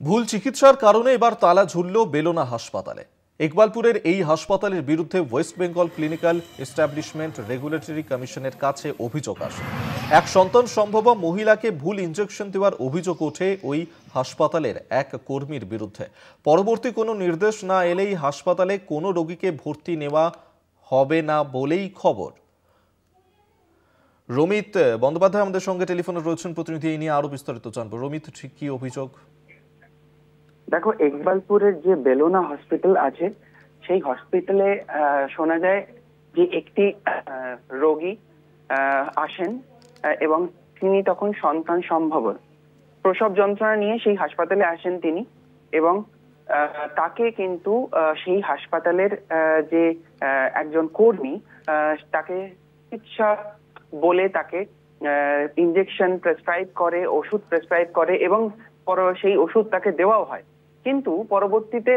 ভুল চিকিৎসার কারণে এবার তালা ঝুলল বেলোনা হাসপাতালে। ইকবালপুরের এই হাসপাতালের বিরুদ্ধে West Bengal clinical establishment regulatory কমিশনের কাছে অভিযোগ আসে। এক সন্তান সম্ভবা মহিলাকে ভুল ইনজেকশন দেওয়ার অভিযোগ ওঠে ওই হাসপাতালের এক কর্মীর বিরুদ্ধে। পরবর্তী কোনো নির্দেশ না এলেই হাসপাতালে কোনো রোগীকে ভর্তি নেওয়া হবে না বলেই খবর। রমিত বন্দ্যোপাধ্যায় আমাদের সঙ্গে টেলিফোনে রয়েছেন প্রতিনিধি, এই নিয়ে আরো বিস্তারিত জানবো। রমিত, ঠিক কি অভিযোগ? দেখো, ইকবালপুরের যে বেলোনা হসপিটাল আছে সেই হসপিটালে শোনা যায় যে একটি রোগী আসেন এবং তিনি তখন সন্তান সম্ভব প্রসব যন্ত্রণা নিয়ে সেই হাসপাতালে আসেন তিনি, এবং তাকে কিন্তু সেই হাসপাতালের যে একজন কর্মী তাকে চিকিৎসা বলে তাকে ইনজেকশন প্রেসক্রাইব করে, ওষুধ প্রেসক্রাইব করে এবং সেই ওষুধ তাকে দেওয়াও হয়। কিন্তু পরবর্তীতে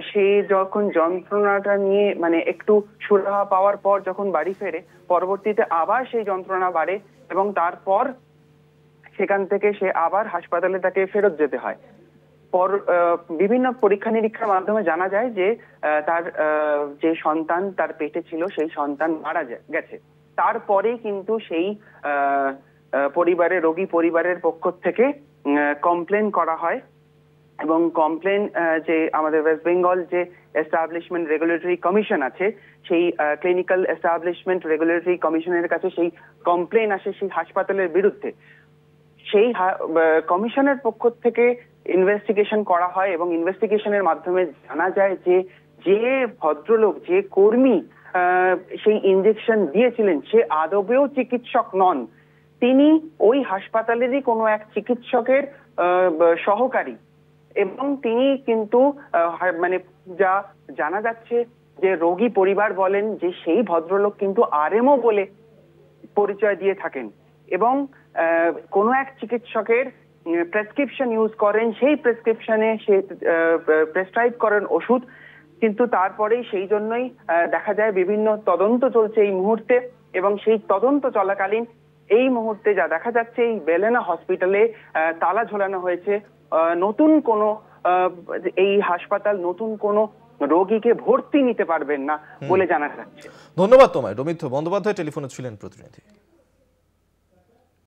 সে যখন যন্ত্রণাটা নিয়ে একটু সুরাহা পাওয়ার পর যখন বাড়ি ফেরে, পরবর্তীতে আবার সেই যন্ত্রণা বাড়ে এবং তারপর সেখান থেকে সে আবার হাসপাতালে তাকে ফেরত যেতে হয়। বিভিন্ন পরীক্ষা নিরীক্ষার মাধ্যমে জানা যায় যে তার যে সন্তান তার পেটে ছিল সেই সন্তান মারা গেছে। তারপরে কিন্তু সেই রোগী পরিবারের পক্ষ থেকে কমপ্লেন করা হয় এবং কমপ্লেন যে আমাদের ওয়েস্ট বেঙ্গল যে এস্টাবলিশমেন্ট রেগুলেটরি কমিশন আছে সেই ক্লিনিক্যাল এস্টাবলিশমেন্ট রেগুলেটরি কমিশনের কাছে সেই কমপ্লেন আসে সেই হাসপাতালের বিরুদ্ধে। সেই কমিশনের পক্ষ থেকে ইনভেস্টিগেশন করা হয় এবং ইনভেস্টিগেশনের মাধ্যমে জানা যায় যে যে ভদ্রলোক, যে কর্মী সেই ইনজেকশন দিয়েছিলেন সে আদবেও চিকিৎসক নন। তিনি ওই হাসপাতালেরই কোনো এক চিকিৎসকের সহকারী এবং তিনি কিন্তু যা জানা যাচ্ছে যে রোগী পরিবার বলেন যে সেই ভদ্রলোক কিন্তু আরএমও বলে পরিচয় দিয়ে থাকেন এবং কোনো এক চিকিৎসকের প্রেসক্রিপশন ইউজ করেন, সেই প্রেসক্রিপশনে সে প্রেসক্রাইব করেন ওষুধ। কিন্তু তারপরেই সেই জন্যই দেখা যায় বিভিন্ন তদন্ত চলছে এই মুহূর্তে, এবং সেই তদন্ত চলাকালীন এই মুহূর্তে যা দেখা যাচ্ছে এই বেলেনা হসপিটালে তালা ঝোলানো হয়েছে। নতুন কোনো এই হাসপাতাল নতুন কোনো রোগীকে ভর্তি নিতে পারবেন না বলে জানা যাচ্ছে। ধন্যবাদ তোমায়। রমিত বন্দ্যোপাধ্যায় টেলিফোনে ছিলেন প্রতিনিধি।